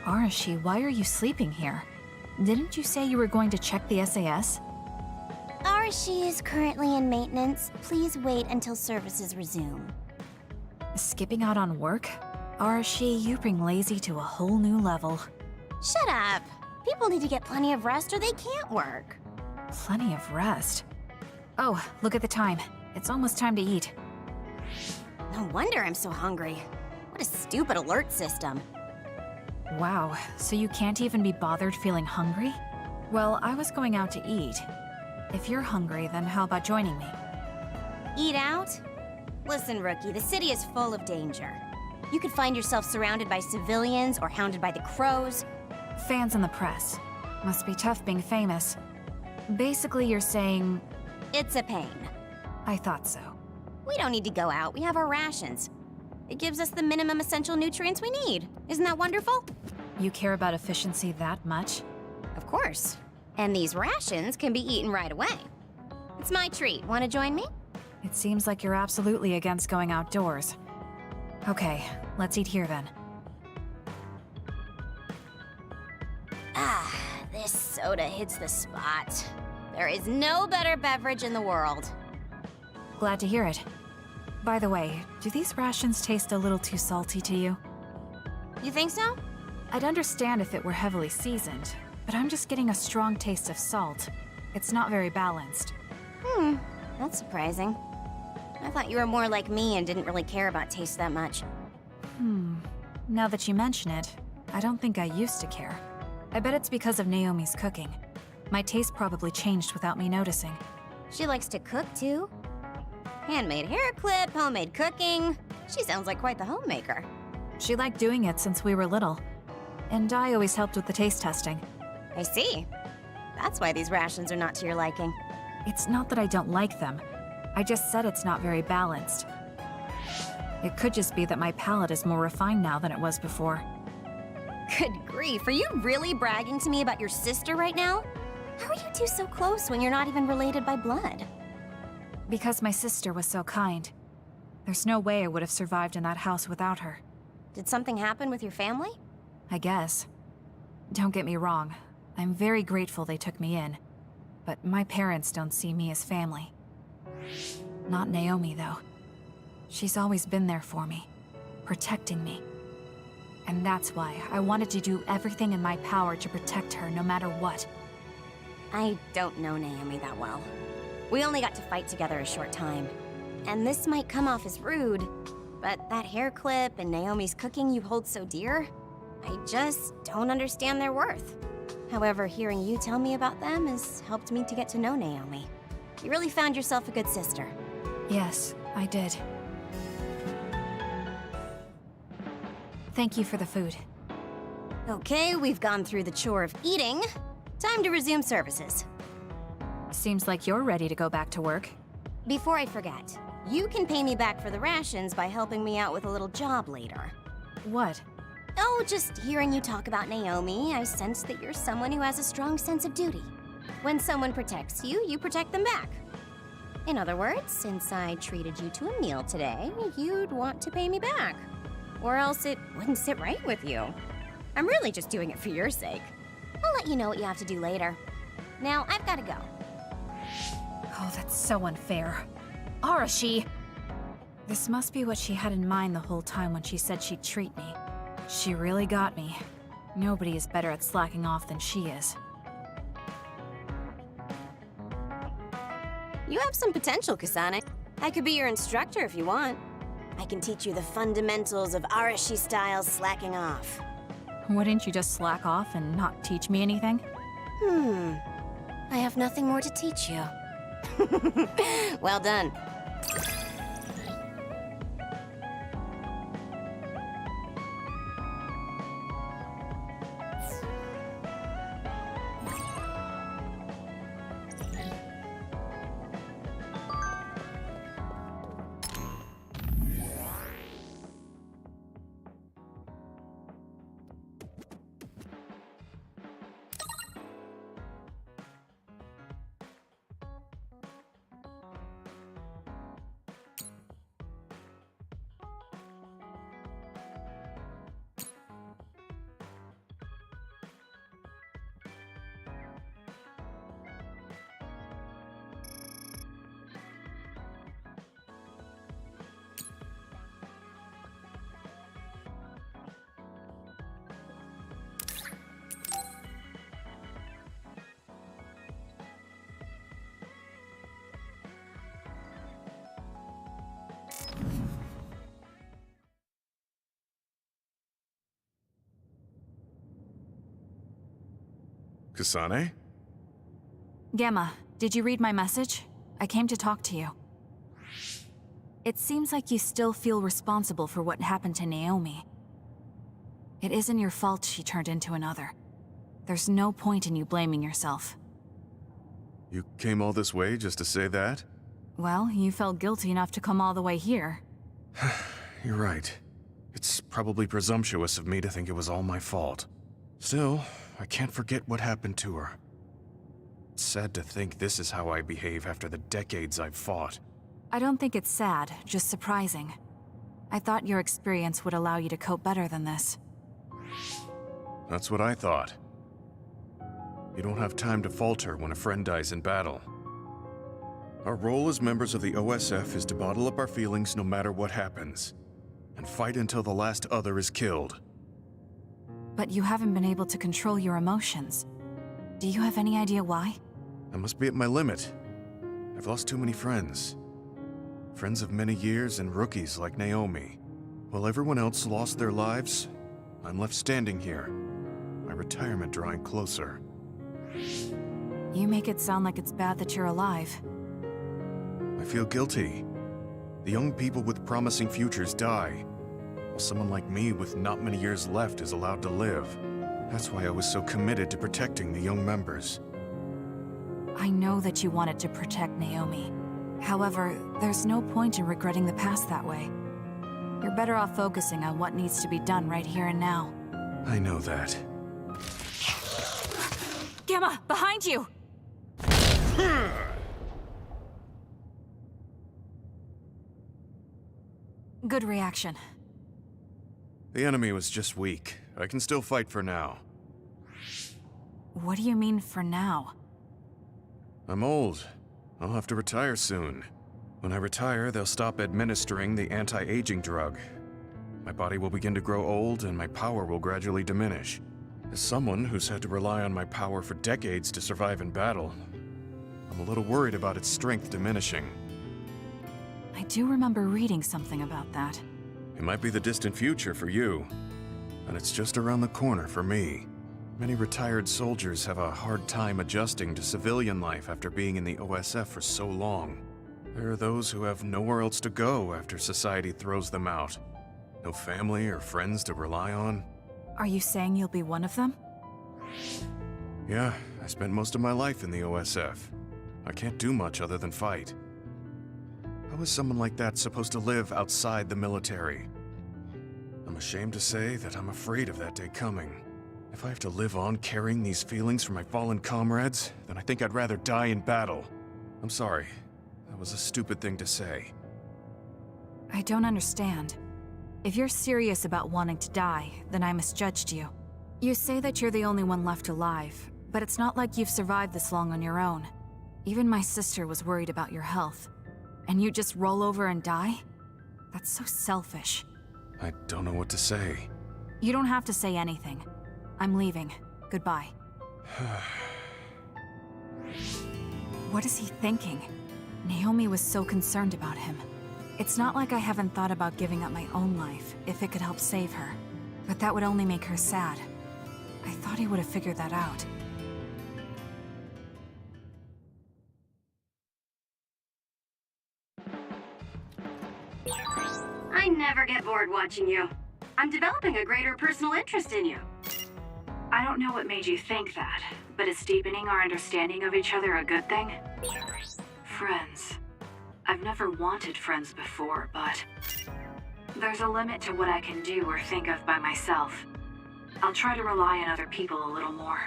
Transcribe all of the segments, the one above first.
Arashi, why are you sleeping here? Didn't you say you were going to check the SAS? Arashi is currently in maintenance. Please wait until services resume. Skipping out on work? Arashi, you bring lazy to a whole new level. Shut up! People need to get plenty of rest or they can't work. Plenty of rest? Oh, look at the time. It's almost time to eat. No wonder I'm so hungry. What a stupid alert system. Wow, so you can't even be bothered feeling hungry? Well, I was going out to eat. If you're hungry, then how about joining me? Eat out? Listen, Rookie, the city is full of danger. You could find yourself surrounded by civilians or hounded by the crows. Fans in the press. Must be tough being famous. Basically, you're saying... It's a pain. I thought so. We don't need to go out. We have our rations. It gives us the minimum essential nutrients we need. Isn't that wonderful? You care about efficiency that much? Of course. And these rations can be eaten right away. It's my treat. Want to join me? It seems like you're absolutely against going outdoors. Okay, let's eat here then. Ah, this soda hits the spot. There is no better beverage in the world. Glad to hear it. By the way, do these rations taste a little too salty to you? You think so? I'd understand if it were heavily seasoned, but I'm just getting a strong taste of salt. It's not very balanced. That's surprising. I thought you were more like me and didn't really care about taste that much. Now that you mention it, I don't think I used to care. I bet it's because of Naomi's cooking. My taste probably changed without me noticing. She likes to cook, too. Handmade hair clip, homemade cooking. She sounds like quite the homemaker. She liked doing it since we were little. And I always helped with the taste testing. I see. That's why these rations are not to your liking. It's not that I don't like them. I just said it's not very balanced. It could just be that my palate is more refined now than it was before. Good grief, are you really bragging to me about your sister right now? How are you two so close when you're not even related by blood? Because my sister was so kind. There's no way I would have survived in that house without her. Did something happen with your family? I guess. Don't get me wrong. I'm very grateful they took me in. But my parents don't see me as family. Not Naomi, though. She's always been there for me, protecting me. And that's why I wanted to do everything in my power to protect her no matter what. I don't know Naomi that well. We only got to fight together a short time. And this might come off as rude, but that hair clip and Naomi's cooking you hold so dear, I just don't understand their worth. However, hearing you tell me about them has helped me to get to know Naomi. You really found yourself a good sister. Yes, I did. Thank you for the food. Okay, we've gone through the chore of eating. Time to resume services. Seems like you're ready to go back to work. Before I forget, you can pay me back for the rations by helping me out with a little job later. What? Oh, just hearing you talk about Naomi, I sense that you're someone who has a strong sense of duty. When someone protects you, you protect them back. In other words, since I treated you to a meal today, you'd want to pay me back. Or else it wouldn't sit right with you. I'm really just doing it for your sake. I'll let you know what you have to do later. Now, I've gotta go. Oh, that's so unfair. Arashi! This must be what she had in mind the whole time when she said she'd treat me. She really got me. Nobody is better at slacking off than she is. You have some potential, Kasane. I could be your instructor if you want. I can teach you the fundamentals of Arashi-style slacking off. Wouldn't you just slack off and not teach me anything? I have nothing more to teach you. Well done. Kasane? Gamma, did you read my message? I came to talk to you. It seems like you still feel responsible for what happened to Naomi. It isn't your fault she turned into another. There's no point in you blaming yourself. You came all this way just to say that? Well, you felt guilty enough to come all the way here. You're right. It's probably presumptuous of me to think it was all my fault. Still, I can't forget what happened to her. It's sad to think this is how I behave after the decades I've fought. I don't think it's sad, just surprising. I thought your experience would allow you to cope better than this. That's what I thought. You don't have time to falter when a friend dies in battle. Our role as members of the OSF is to bottle up our feelings no matter what happens, and fight until the last other is killed. But you haven't been able to control your emotions. Do you have any idea why? I must be at my limit. I've lost too many friends. Friends of many years and rookies like Naomi. While everyone else lost their lives, I'm left standing here, my retirement drawing closer. You make it sound like it's bad that you're alive. I feel guilty. The young people with promising futures die, while someone like me with not many years left is allowed to live. That's why I was so committed to protecting the young members. I know that you wanted to protect Naomi. However, there's no point in regretting the past that way. You're better off focusing on what needs to be done right here and now. I know that. Gamma, behind you! Good reaction. The enemy was just weak. I can still fight for now. What do you mean for now? I'm old. I'll have to retire soon. When I retire, they'll stop administering the anti-aging drug. My body will begin to grow old and my power will gradually diminish. As someone who's had to rely on my power for decades to survive in battle, I'm a little worried about its strength diminishing. I do remember reading something about that. It might be the distant future for you, and it's just around the corner for me. Many retired soldiers have a hard time adjusting to civilian life after being in the OSF for so long. There are those who have nowhere else to go after society throws them out. No family or friends to rely on. Are you saying you'll be one of them? Yeah, I spent most of my life in the OSF. I can't do much other than fight. How is someone like that supposed to live outside the military? I'm ashamed to say that I'm afraid of that day coming. If I have to live on carrying these feelings for my fallen comrades, then I think I'd rather die in battle. I'm sorry. That was a stupid thing to say. I don't understand. If you're serious about wanting to die, then I misjudged you. You say that you're the only one left alive, but it's not like you've survived this long on your own. Even my sister was worried about your health. And you just roll over and die? That's so selfish. I don't know what to say. You don't have to say anything. I'm leaving. Goodbye. What is he thinking? Naomi was so concerned about him. It's not like I haven't thought about giving up my own life, if it could help save her. But that would only make her sad. I thought he would have figured that out. I never get bored watching you. I'm developing a greater personal interest in you. I don't know what made you think that, but is deepening our understanding of each other a good thing? Friends. I've never wanted friends before, but there's a limit to what I can do or think of by myself. I'll try to rely on other people a little more.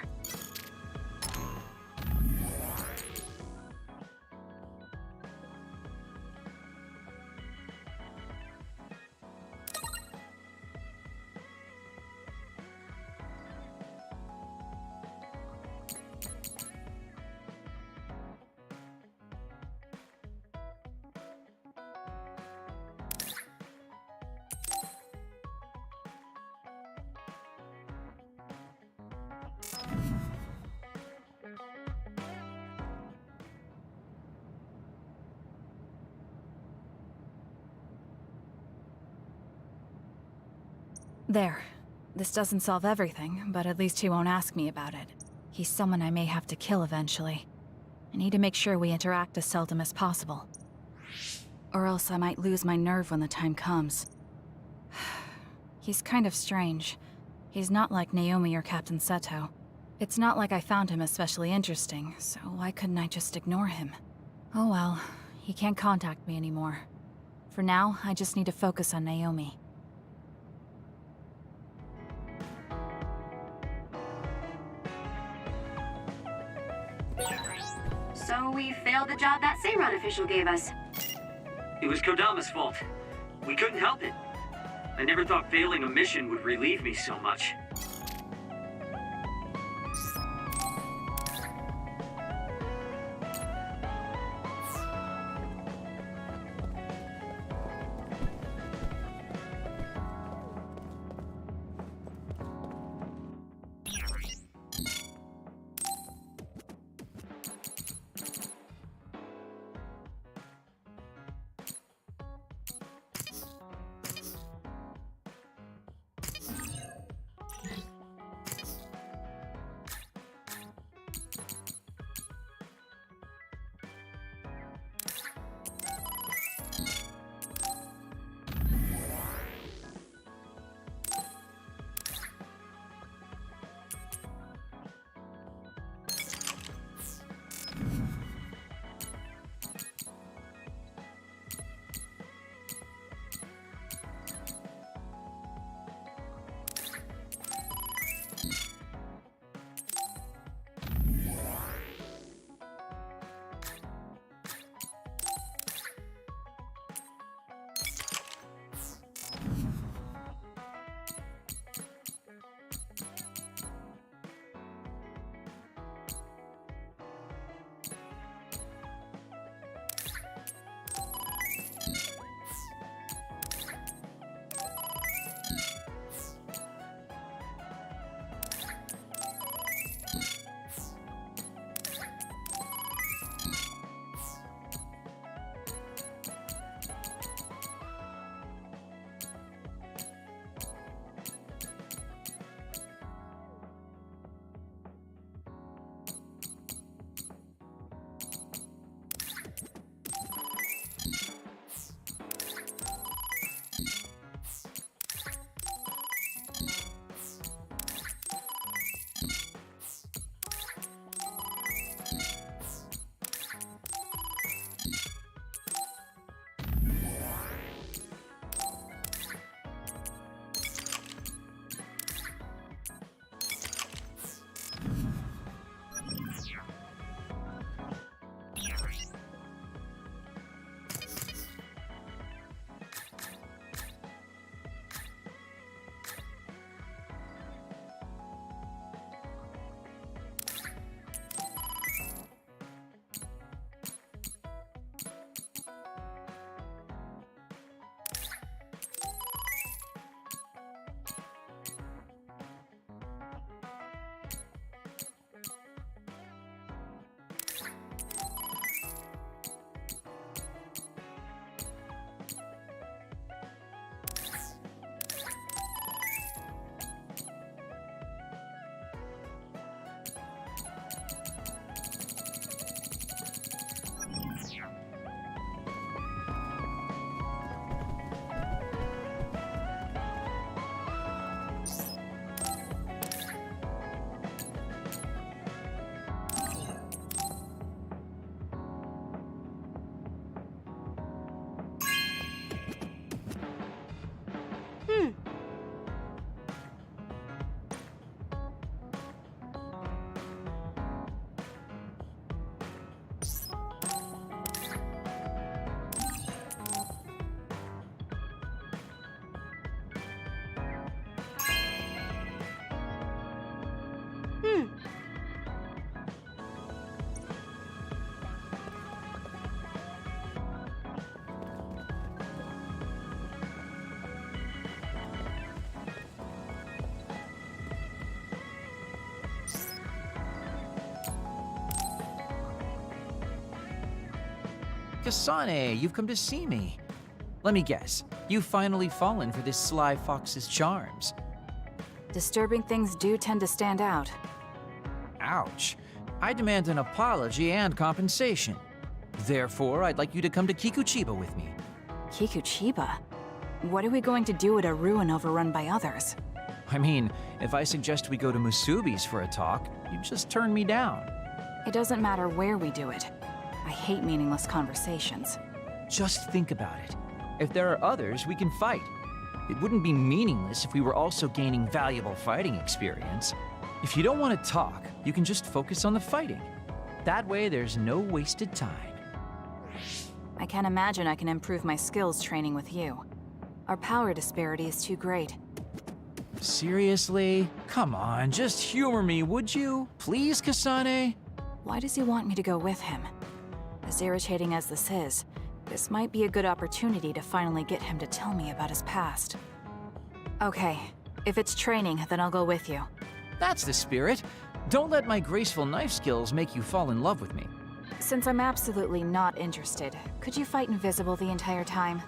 There. This doesn't solve everything, but at least he won't ask me about it. He's someone I may have to kill eventually. I need to make sure we interact as seldom as possible. Or else I might lose my nerve when the time comes. He's kind of strange. He's not like Naomi or Captain Seto. It's not like I found him especially interesting, so why couldn't I just ignore him? Oh well, he can't contact me anymore. For now, I just need to focus on Naomi. So we failed the job that Seiran official gave us. It was Kodama's fault. We couldn't help it. I never thought failing a mission would relieve me so much. Kasane, you've come to see me. Let me guess, you've finally fallen for this sly fox's charms. Disturbing things do tend to stand out. Ouch. I demand an apology and compensation. Therefore, I'd like you to come to Kikuchiba with me. Kikuchiba? What are we going to do at a ruin overrun by others? I mean, if I suggest we go to Musubi's for a talk, you just turn me down. It doesn't matter where we do it. I hate meaningless conversations. Just think about it. If there are others, we can fight. It wouldn't be meaningless if we were also gaining valuable fighting experience. If you don't want to talk, you can just focus on the fighting. That way, there's no wasted time. I can't imagine I can improve my skills training with you. Our power disparity is too great. Seriously? Come on, just humor me, would you? Please, Kasane? Why does he want me to go with him? As irritating as this is, this might be a good opportunity to finally get him to tell me about his past. Okay, if it's training, then I'll go with you. That's the spirit. Don't let my graceful knife skills make you fall in love with me. Since I'm absolutely not interested, could you fight invisible the entire time?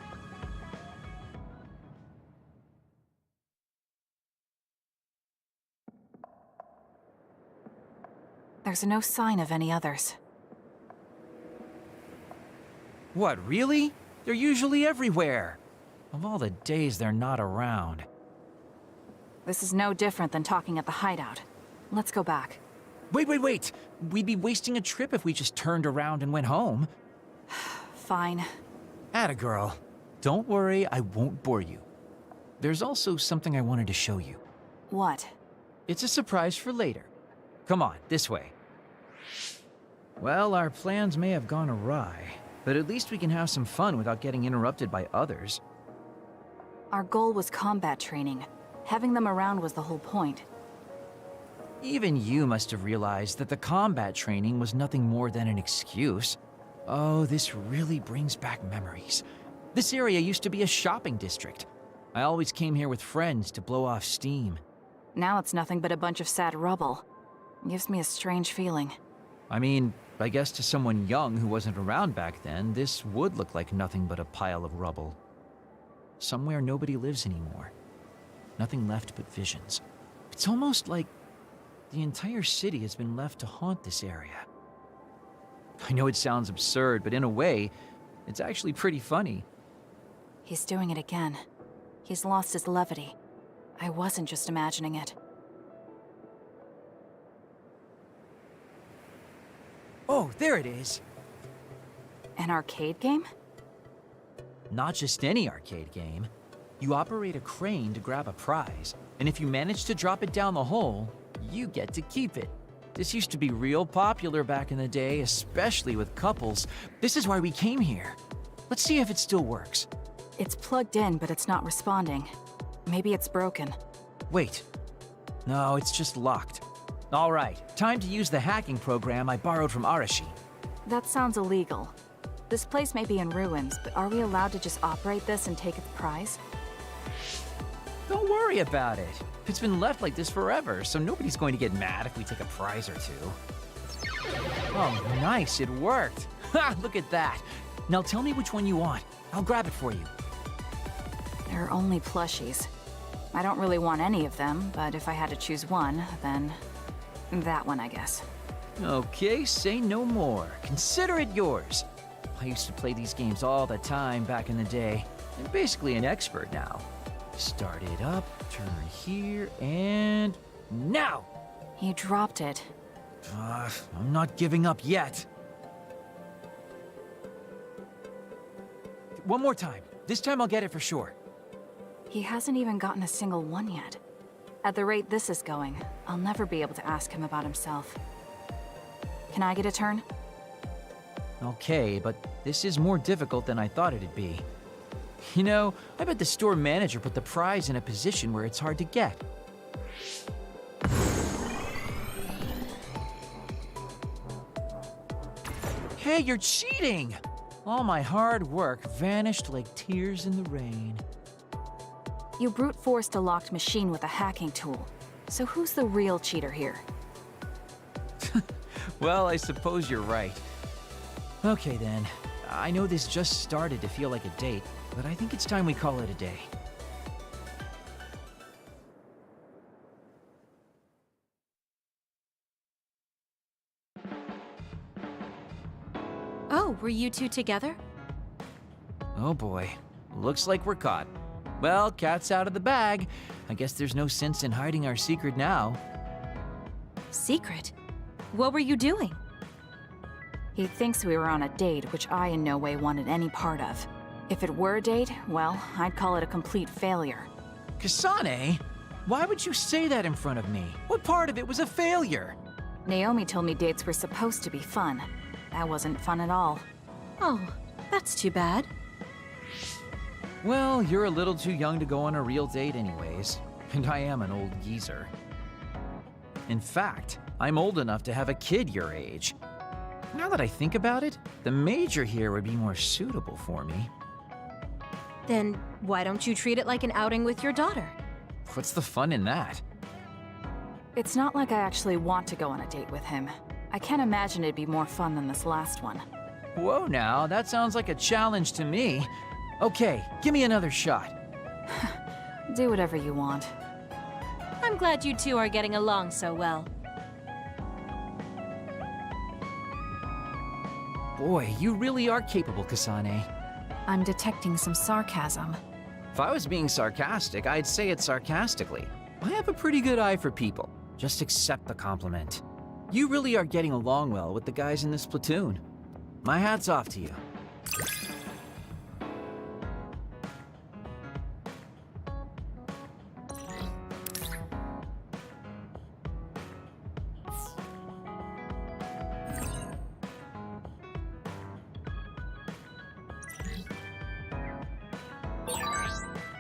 There's no sign of any others. What, really? They're usually everywhere. Of all the days they're not around. This is no different than talking at the hideout. Let's go back. Wait! We'd be wasting a trip if we just turned around and went home. Fine. Atta girl. Don't worry, I won't bore you. There's also something I wanted to show you. What? It's a surprise for later. Come on, this way. Well, our plans may have gone awry, but at least we can have some fun without getting interrupted by others. Our goal was combat training. Having them around was the whole point. Even you must have realized that the combat training was nothing more than an excuse. Oh, this really brings back memories. This area used to be a shopping district. I always came here with friends to blow off steam. Now it's nothing but a bunch of sad rubble. Gives me a strange feeling. I mean, I guess to someone young who wasn't around back then, this would look like nothing but a pile of rubble. Somewhere nobody lives anymore. Nothing left but visions. It's almost like the entire city has been left to haunt this area. I know it sounds absurd, but in a way, it's actually pretty funny. He's doing it again. He's lost his levity. I wasn't just imagining it. Oh, there it is. An arcade game? Not just any arcade game. You operate a crane to grab a prize, and if you manage to drop it down the hole, you get to keep it. This used to be real popular back in the day, especially with couples. This is why we came here. Let's see if it still works. It's plugged in, but it's not responding. Maybe it's broken. Wait. No, it's just locked. All right, time to use the hacking program I borrowed from Arashi. That sounds illegal. This place may be in ruins, but are we allowed to just operate this and take its prize? Don't worry about it. It's been left like this forever, so nobody's going to get mad if we take a prize or two. Oh, nice, it worked. Ha, look at that. Now tell me which one you want. I'll grab it for you. There are only plushies. I don't really want any of them, but if I had to choose one, then that one, I guess. Okay, say no more. Consider it yours. I used to play these games all the time back in the day. I'm basically an expert now. Start it up, turn here, and now! He dropped it. I'm not giving up yet. One more time. This time I'll get it for sure. He hasn't even gotten a single one yet. At the rate this is going, I'll never be able to ask him about himself. Can I get a turn? Okay, but this is more difficult than I thought it'd be. You know, I bet the store manager put the prize in a position where it's hard to get. Hey, you're cheating! All my hard work vanished like tears in the rain. You brute forced a locked machine with a hacking tool. So who's the real cheater here? Well, I suppose you're right. Okay then, I know this just started to feel like a date, but I think it's time we call it a day. Oh, were you two together? Oh boy, looks like we're caught. Well, cat's out of the bag. I guess there's no sense in hiding our secret now. Secret? What were you doing? He thinks we were on a date, which I in no way wanted any part of. If it were a date, well, I'd call it a complete failure. Kasane? Why would you say that in front of me? What part of it was a failure? Naomi told me dates were supposed to be fun. That wasn't fun at all. Oh, that's too bad. Well, you're a little too young to go on a real date anyways, and I am an old geezer. In fact, I'm old enough to have a kid your age. Now that I think about it, the major here would be more suitable for me. Then why don't you treat it like an outing with your daughter? What's the fun in that? It's not like I actually want to go on a date with him. I can't imagine it'd be more fun than this last one. Whoa now, that sounds like a challenge to me. Okay, give me another shot. Do whatever you want. I'm glad you two are getting along so well. Boy, you really are capable, Kasane. I'm detecting some sarcasm. If I was being sarcastic, I'd say it sarcastically. I have a pretty good eye for people. Just accept the compliment. You really are getting along well with the guys in this platoon. My hat's off to you.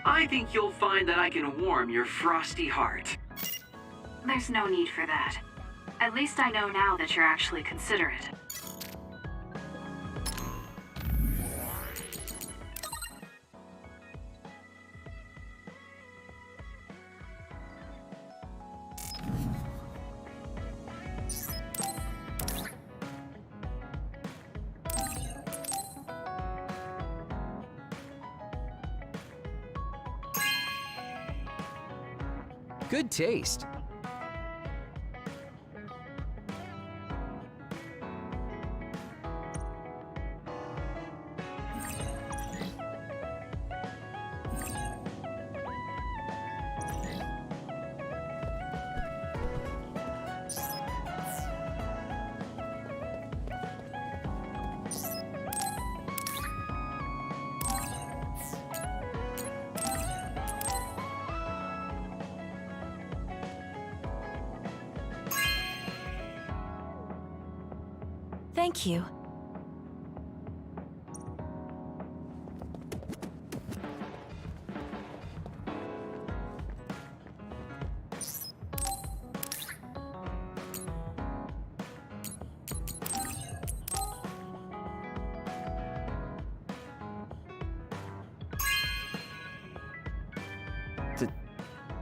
I think you'll find that I can warm your frosty heart. There's no need for that. At least I know now that you're actually considerate. Good taste. Thank you.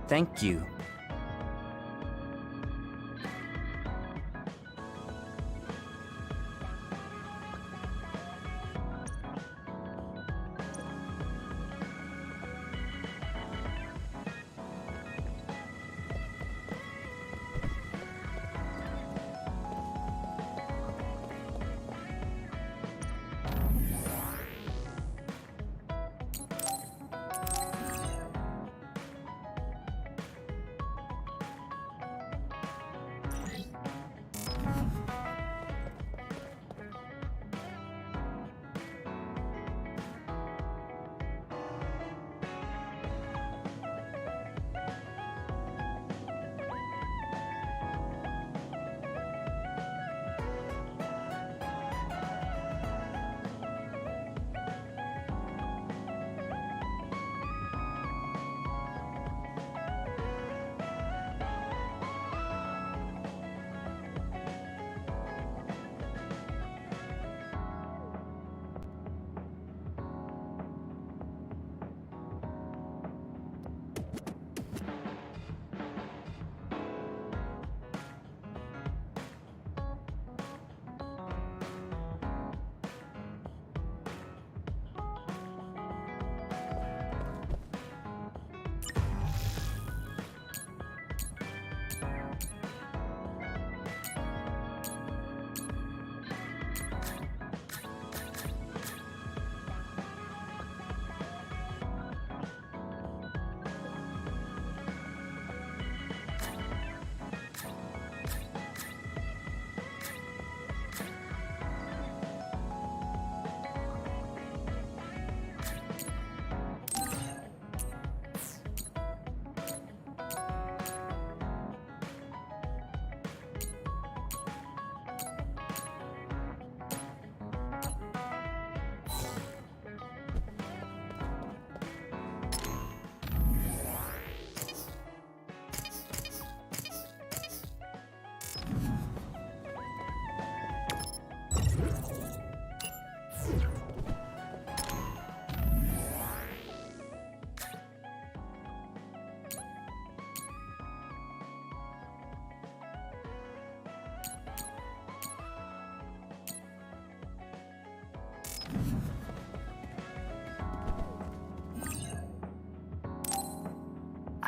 Thank you.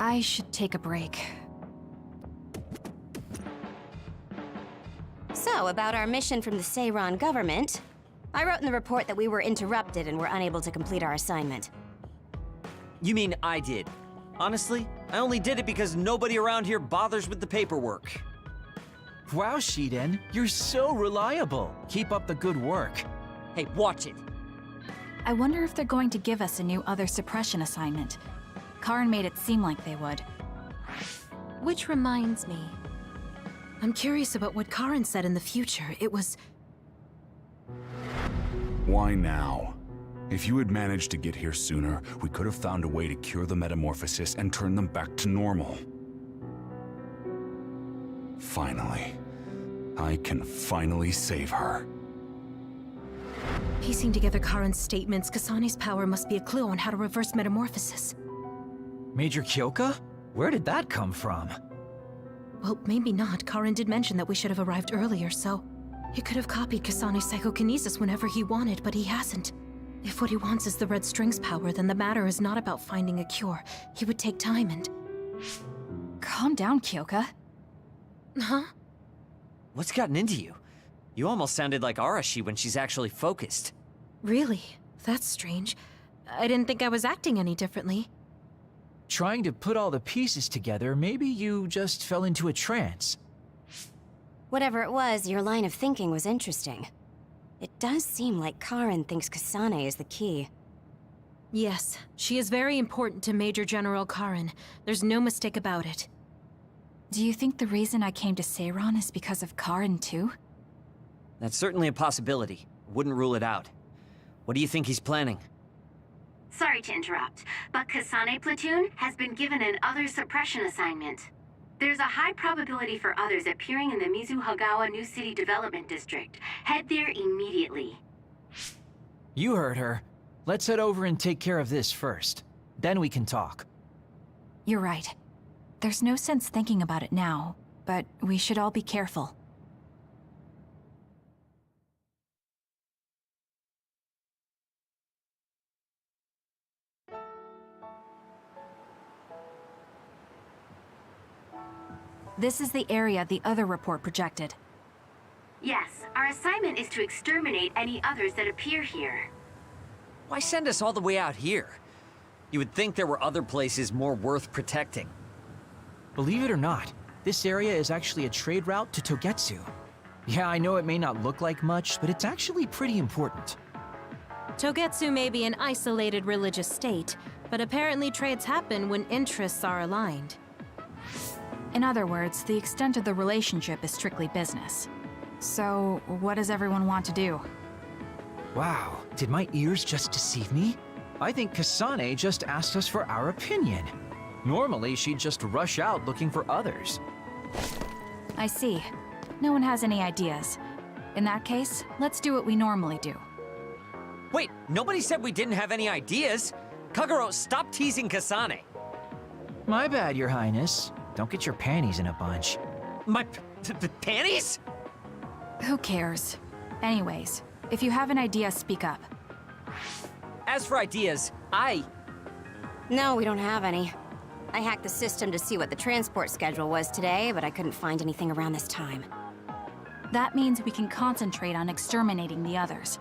I should take a break. So, about our mission from the Seiran government, I wrote in the report that we were interrupted and were unable to complete our assignment. You mean I did? Honestly, I only did it because nobody around here bothers with the paperwork. Wow, Shiden, you're so reliable. Keep up the good work. Hey, watch it. I wonder if they're going to give us a new other suppression assignment. Karin made it seem like they would. Which reminds me, I'm curious about what Karin said in the future. It was... Why now? If you had managed to get here sooner, we could have found a way to cure the metamorphosis and turn them back to normal. Finally. I can finally save her. Piecing together Karin's statements, Kasane's power must be a clue on how to reverse metamorphosis. Major Kyoka? Where did that come from? Well, maybe not. Karin did mention that we should have arrived earlier, so... He could have copied Kasane's psychokinesis whenever he wanted, but he hasn't. If what he wants is the Red String's power, then the matter is not about finding a cure. He would take time and... Calm down, Kyoka. Huh? What's gotten into you? You almost sounded like Arashi when she's actually focused. Really? That's strange. I didn't think I was acting any differently. Trying to put all the pieces together, maybe you just fell into a trance. Whatever it was, your line of thinking was interesting. It does seem like Karin thinks Kasane is the key. Yes, she is very important to Major General Karin. There's no mistake about it. Do you think the reason I came to Seiran is because of Karin too? That's certainly a possibility. Wouldn't rule it out. What do you think he's planning? Sorry to interrupt, but Kasane Platoon has been given an other suppression assignment. There's a high probability for others appearing in the Mizuhagawa New City Development District. Head there immediately. You heard her. Let's head over and take care of this first. Then we can talk. You're right. There's no sense thinking about it now, but we should all be careful. This is the area the other report projected. Yes, our assignment is to exterminate any others that appear here. Why send us all the way out here? You would think there were other places more worth protecting. Believe it or not, this area is actually a trade route to Togetsu. Yeah, I know it may not look like much, but it's actually pretty important. Togetsu may be an isolated religious state, but apparently trades happen when interests are aligned. In other words, the extent of the relationship is strictly business. So, what does everyone want to do? Wow, did my ears just deceive me? I think Kasane just asked us for our opinion. Normally, she'd just rush out looking for others. I see. No one has any ideas. In that case, let's do what we normally do. Wait, nobody said we didn't have any ideas. Kagero, stop teasing Kasane. My bad, Your Highness. Don't get your panties in a bunch. My panties? Who cares? Anyways, if you have an idea, speak up. As for ideas, No, we don't have any. I hacked the system to see what the transport schedule was today, but I couldn't find anything around this time. That means we can concentrate on exterminating the others.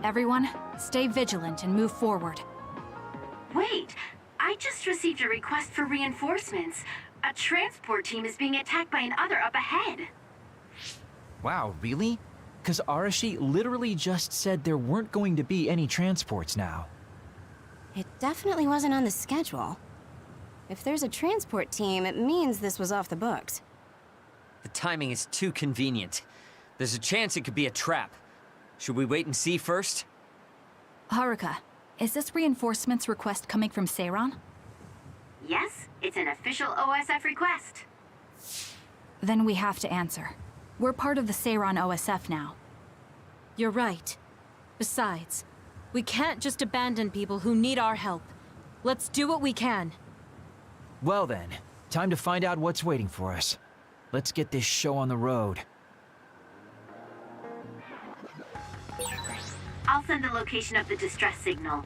Everyone, stay vigilant and move forward. Wait, I just received a request for reinforcements. A transport team is being attacked by an other up ahead. Wow, really? Because Arashi literally just said there weren't going to be any transports now. It definitely wasn't on the schedule. If there's a transport team, it means this was off the books. The timing is too convenient. There's a chance it could be a trap. Should we wait and see first? Haruka, is this reinforcements request coming from Seiran? Yes, it's an official OSF request. Then we have to answer. We're part of the Seiran OSF now. You're right. Besides, we can't just abandon people who need our help. Let's do what we can. Well then, time to find out what's waiting for us. Let's get this show on the road. I'll send the location of the distress signal.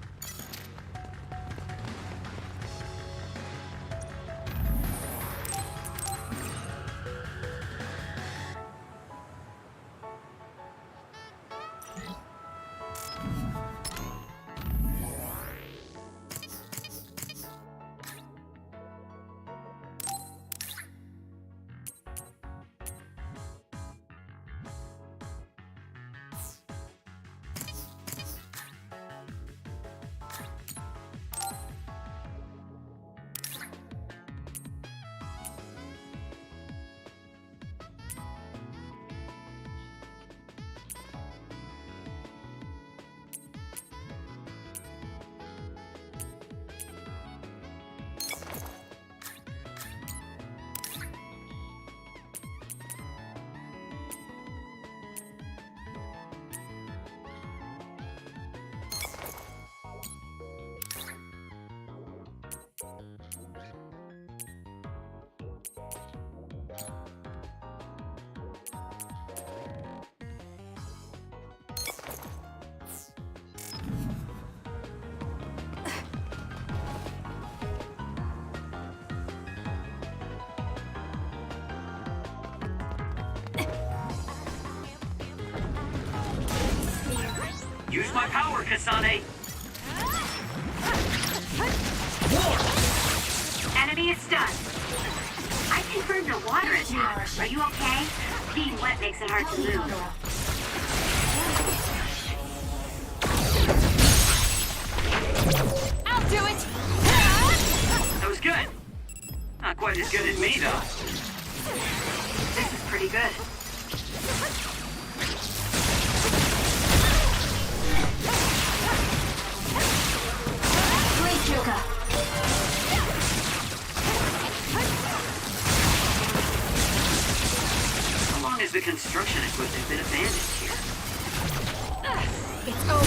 Use my power, Kasane! Enemy is stunned. I confirmed a water attack. Are you okay? Being wet makes it hard to move. I'll do it! That was good. Not quite as good as me, though. This is pretty good. Great, Joker. How long has the construction equipment been abandoned here? It's over.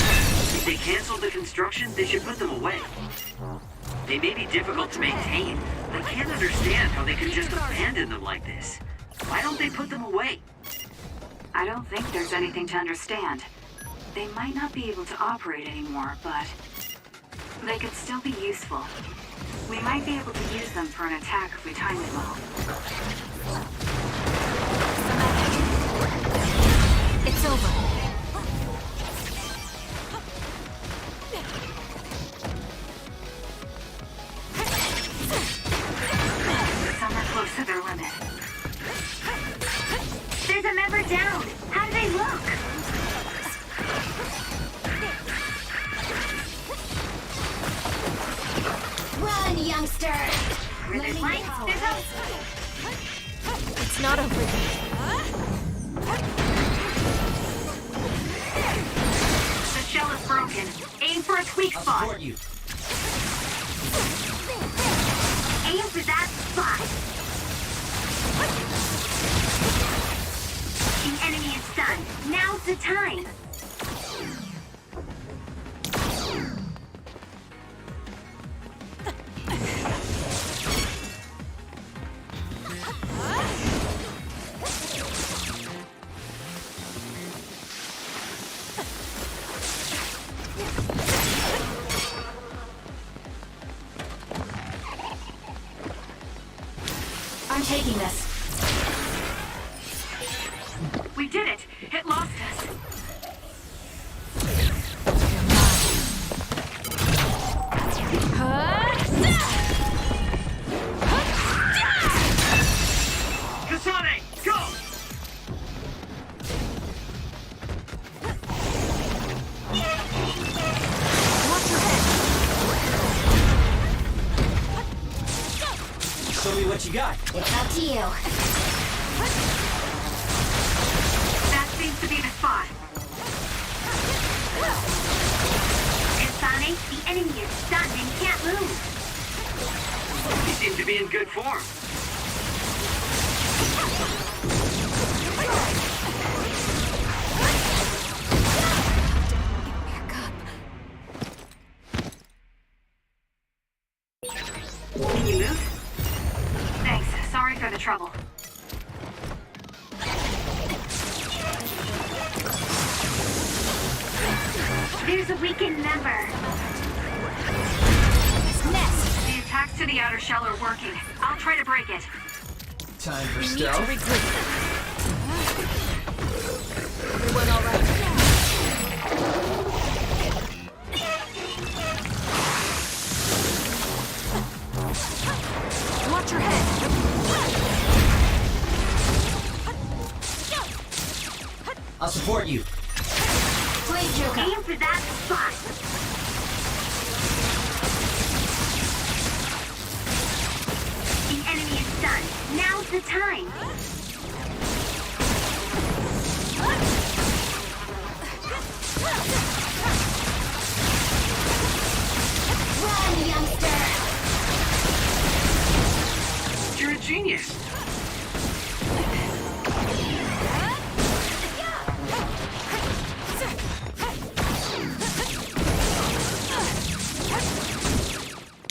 If they canceled the construction, they should put them away. They may be difficult to maintain. I can't understand how they could just abandon them like this. Why don't they put them away? I don't think there's anything to understand. They might not be able to operate anymore, but they could still be useful. We might be able to use them for an attack if we time it well. It's over. Some are close to their limit. There's a member down! How do they look? Run, youngster! Where there's light, there's hope. It's not over yet. The shell is broken. Aim for a tweak I'll spot. support you. Aim for that spot. The enemy is stunned. Now's the time. I'm taking this. We did it. It lost us. Kasane, go! Show me what you got. It's up to you. That seems to be the spot. Kasane, the enemy is stunned and can't move. You seem to be in good form. Can you move? Thanks. Sorry for the trouble. There's a weakened member. Nest. The attacks to the outer shell are working. I'll try to break it. Time for We need to stealth. regroup. Everyone all right? Watch your head. I'll support you. Great, Joker. Aim for that spot. The enemy is stunned. Now's the time. Run, youngster! You're a genius.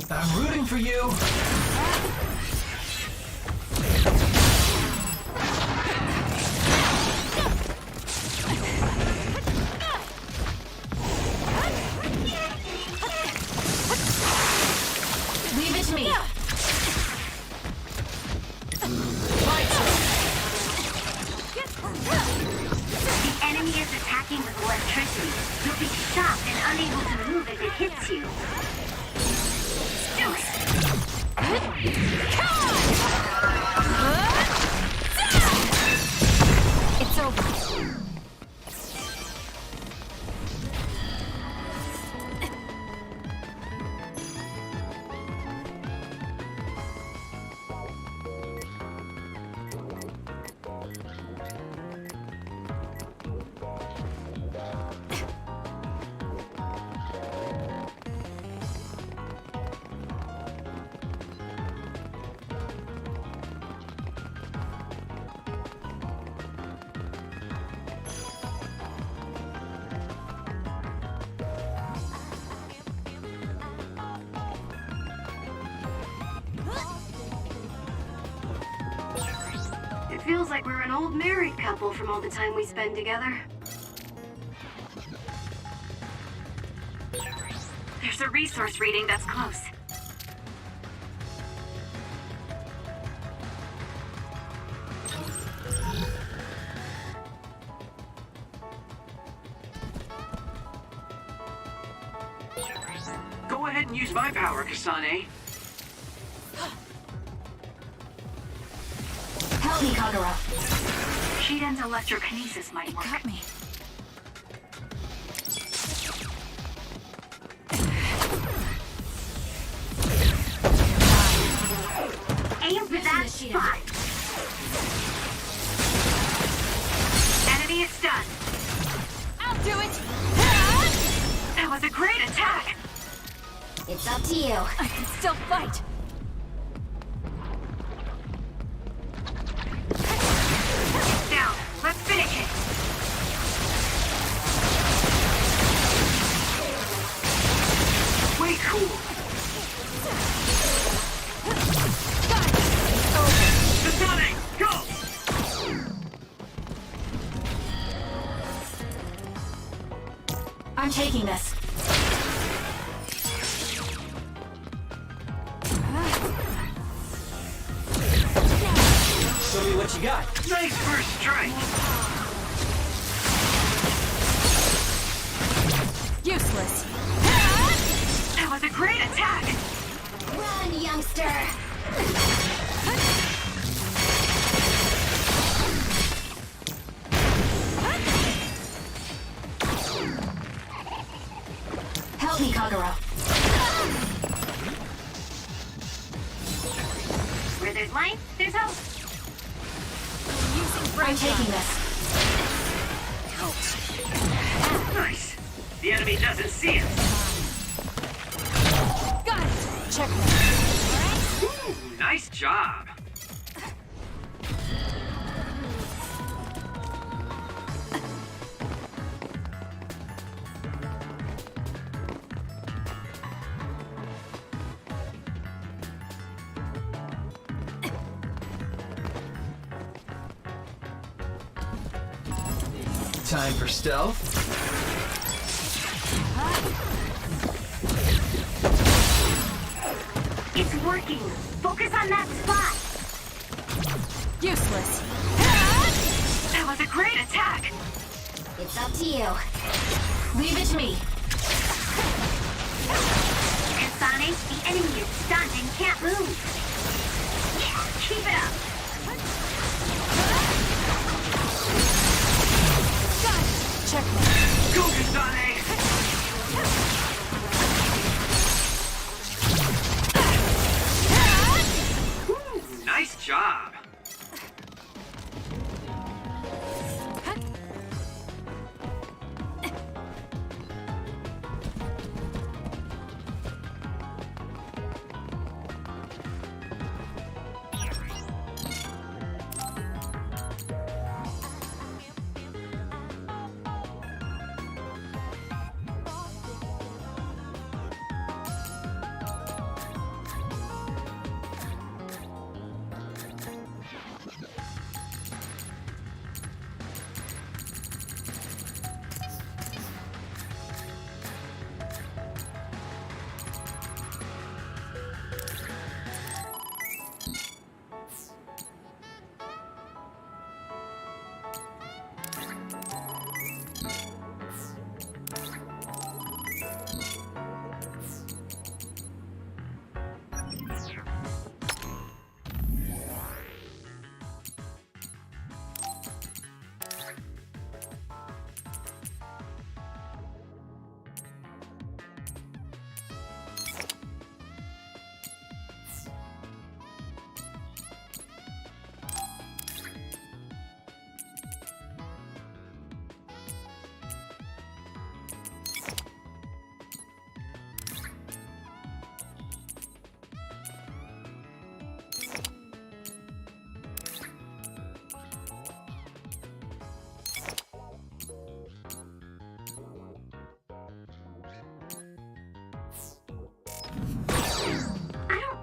I'm rooting for you. Leave it to me. The enemy is attacking with electricity. You'll be unable to move if it hits you. Do it! It's over. It feels like we're an old married couple from all the time we spend together. There's a resource reading that's close. Go ahead and use my power, Kasane. Help me, Kagura. Shiden's electrokinesis might work. Got me. Aim for that spot. Enemy is stunned. I'll do it! That was a great attack. It's up to you. I can still fight. Down. Let's finish it. Way cool. Kasane, go! I'm taking this. Show me what you got. Nice first strike. Useless. That was a great attack. Run, youngster! Help me, Kagura. Where there's light, there's hope. I'm taking this. Nice. The enemy doesn't see us. Got it! Checkmate. Ooh, nice job. Time for stealth. It's working. Focus on that spot. Useless. That was a great attack. It's up to you. Leave it to me. Kasane, the enemy is stunned and can't move. Keep it up. Got it! Checkmate. Go, Kasane! Ooh, nice job.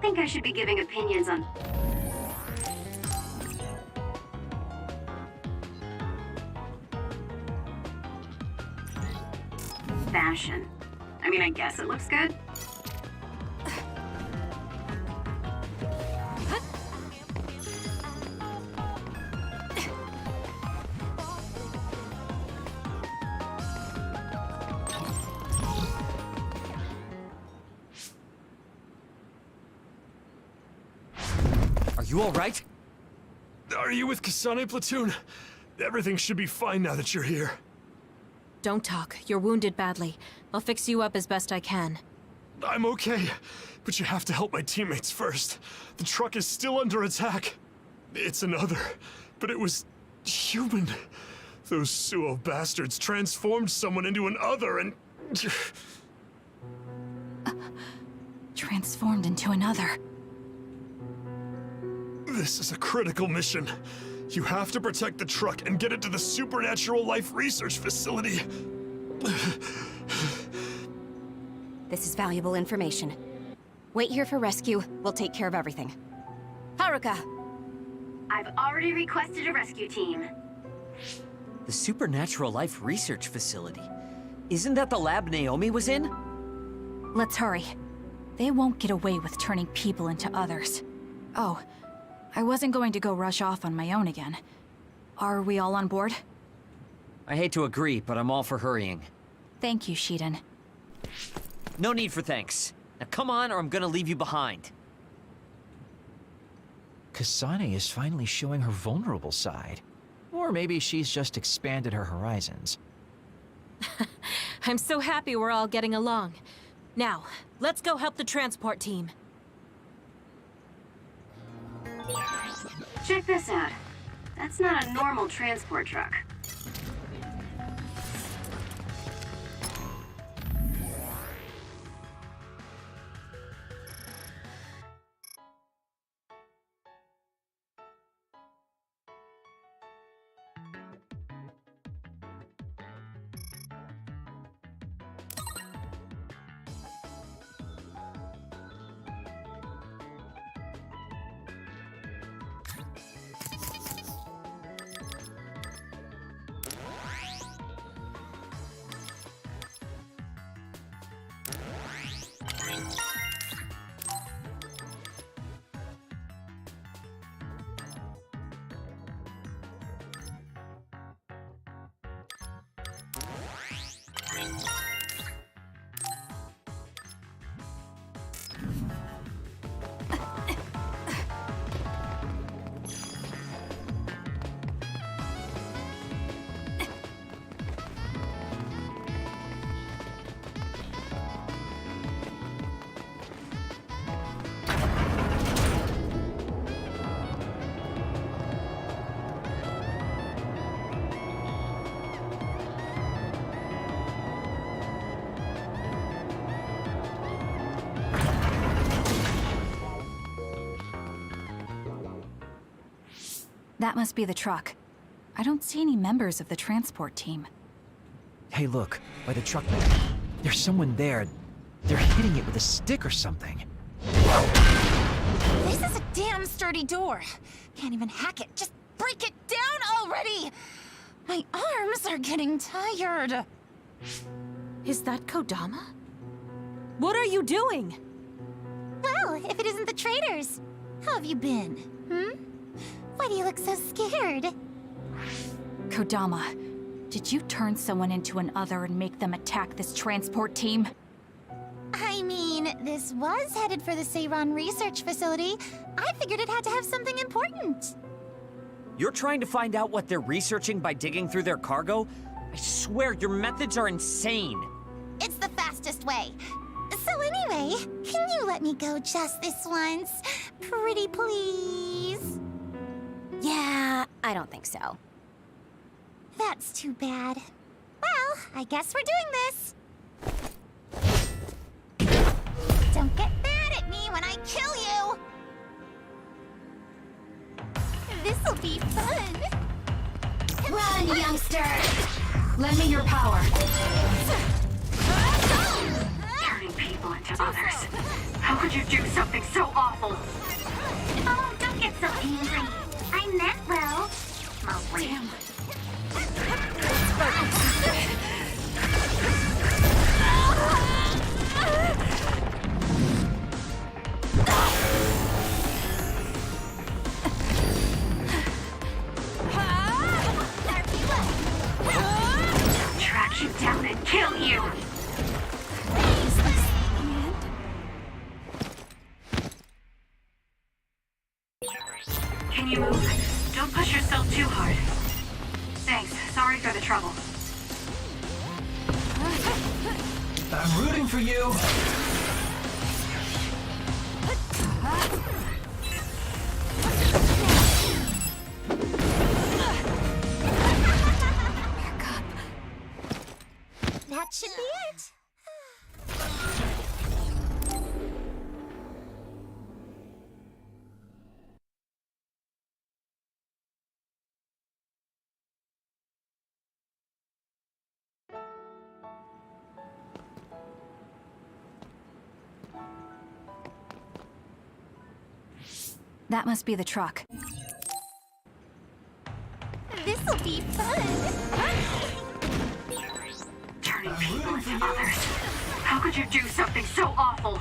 think I should be giving opinions on... fashion. I mean, I guess it looks good. Are you all right? Are you with Kasane Platoon? Everything should be fine now that you're here. Don't talk. You're wounded badly. I'll fix you up as best I can. I'm okay, but you have to help my teammates first. The truck is still under attack. It's another, but it was human. Those Suo bastards transformed someone into an other and... Transformed into another. This is a critical mission. You have to protect the truck and get it to the Supernatural Life Research Facility. This is valuable information. Wait here for rescue. We'll take care of everything. Haruka! I've already requested a rescue team. The Supernatural Life Research Facility. Isn't that the lab Naomi was in? Let's hurry. They won't get away with turning people into others. Oh, I wasn't going to go rush off on my own again. Are we all on board? I hate to agree, but I'm all for hurrying. Thank you, Shiden. No need for thanks. Now come on, or I'm gonna leave you behind. Kasane is finally showing her vulnerable side. Or maybe she's just expanded her horizons. I'm so happy we're all getting along. Now, let's go help the transport team. Check this out. That's not a normal transport truck. That must be the truck. I don't see any members of the transport team. Hey, look, by the truck. There's someone there. They're hitting it with a stick or something. This is a damn sturdy door. Can't even hack it. Just break it down already! My arms are getting tired. Is that Kodama? What are you doing? Well, if it isn't the traitors. How have you been? Why do you look so scared? Kodama, did you turn someone into an other and make them attack this transport team? I mean, this was headed for the Seiran Research Facility. I figured it had to have something important. You're trying to find out what they're researching by digging through their cargo? I swear, your methods are insane. It's the fastest way. So anyway, can you let me go just this once? Pretty please? Yeah, I don't think so. That's too bad. Well, I guess we're doing this. Don't get mad at me when I kill you! This'll be fun! Run, youngster! Lend me your power. Darn Turning people into others. How could you do something so awful? Oh, don't get so angry. I meant well. Mostly. Damn. Track you down and kill you! Can you move? Don't push yourself too hard. Thanks. Sorry for the trouble. I'm rooting for you. That should be it. That must be the truck. This'll be fun. Turning people into others. How could you do something so awful?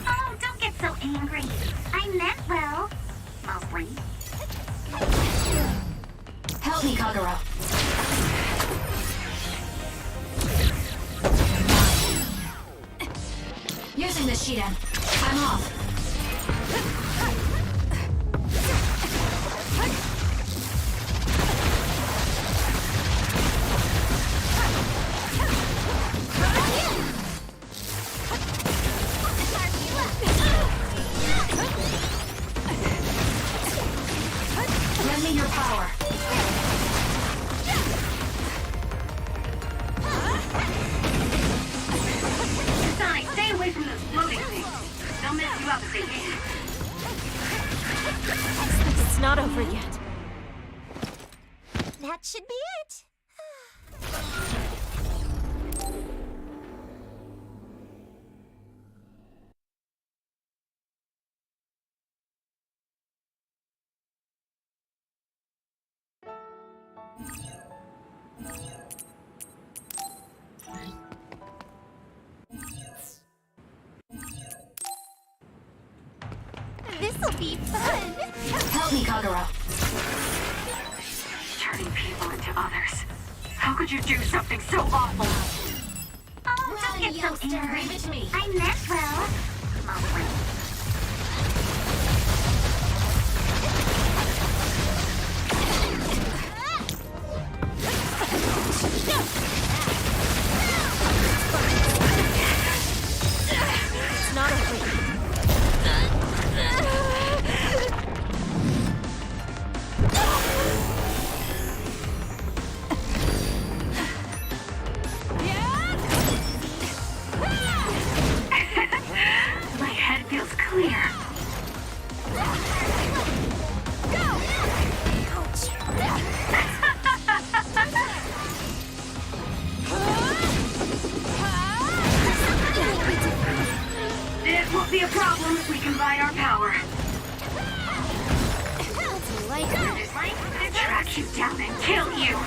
Oh, don't get so angry. I meant well. Mostly. Help me, Kagura. Using the Shiden. I'm off. Lend me your power. Sonic, stay away from those floating things. They'll mess you up if they hit. It's not over yet. That should be it. This'll be fun. Help me, Kagura. Turning people into others. How could you do something so awful? Oh, don't get so angry. Leave it to me. I meant well. Mostly. It's not over yet. My head feels clear. It won't be a problem if we combine our power. Track you down and kill you.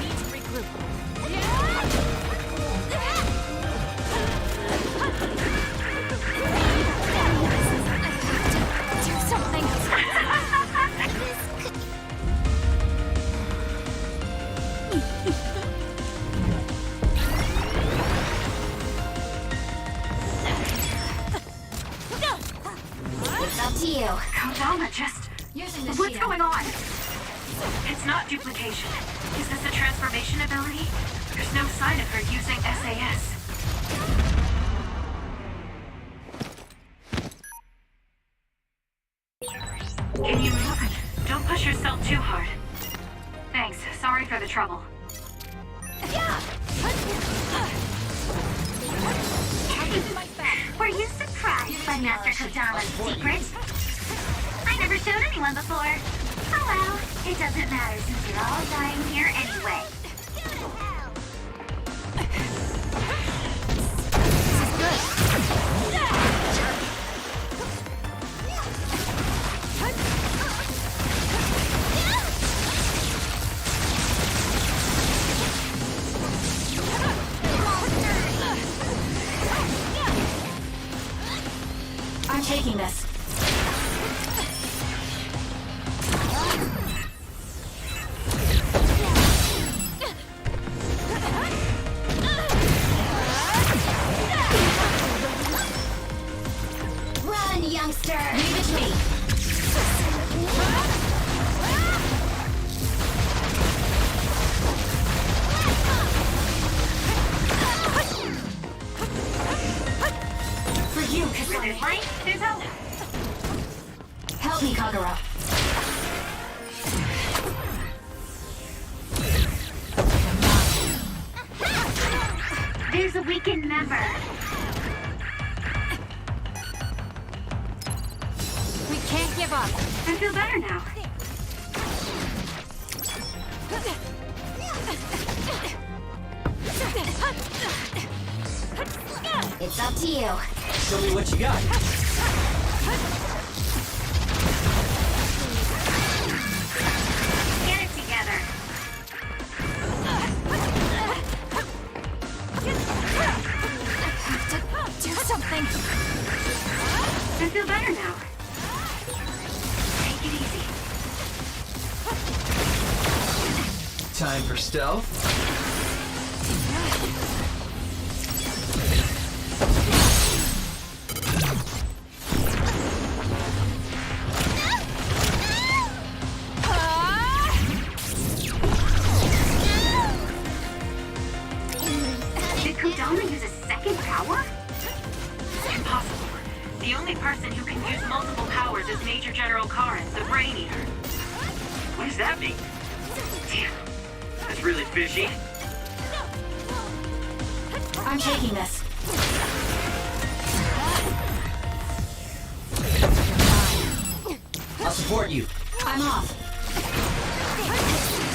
Do something. It's up to you. Kodama just... Using the What's Shiden. going on? It's not duplication. Is this a transformation ability? There's no sign of her using SAS. Can you move? Don't push yourself too hard. Thanks. Sorry for the trouble. Were you surprised by Master Kodama's secret? I never showed anyone before. Oh well, it doesn't matter since you're all dying here anyway. This is good. taking this. Run, youngster! Leave it to me. For you, Where Kasane. there's light, there's hope. Help me, Kagura. There's a weakened member. We can't give up. I feel better now. It's up to you. Show me what you got. Get it together. Do something. I feel better now. Take it easy. Time for stealth. Did Kodama use a second power? Impossible. The only person who can use multiple powers is Major General Karen, the Brain Eater. What does that mean? Damn, that's really fishy. I'm taking this. I'll support you. I'm off.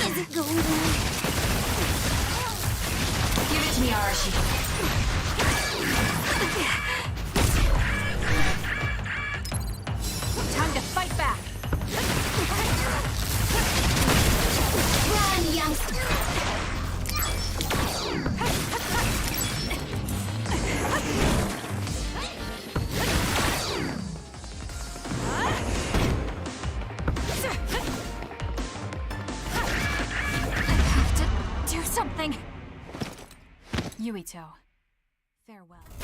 Is it going well? Give it to me, Arashi. Time to fight back. Run, youngster! Do something. Yuito, farewell.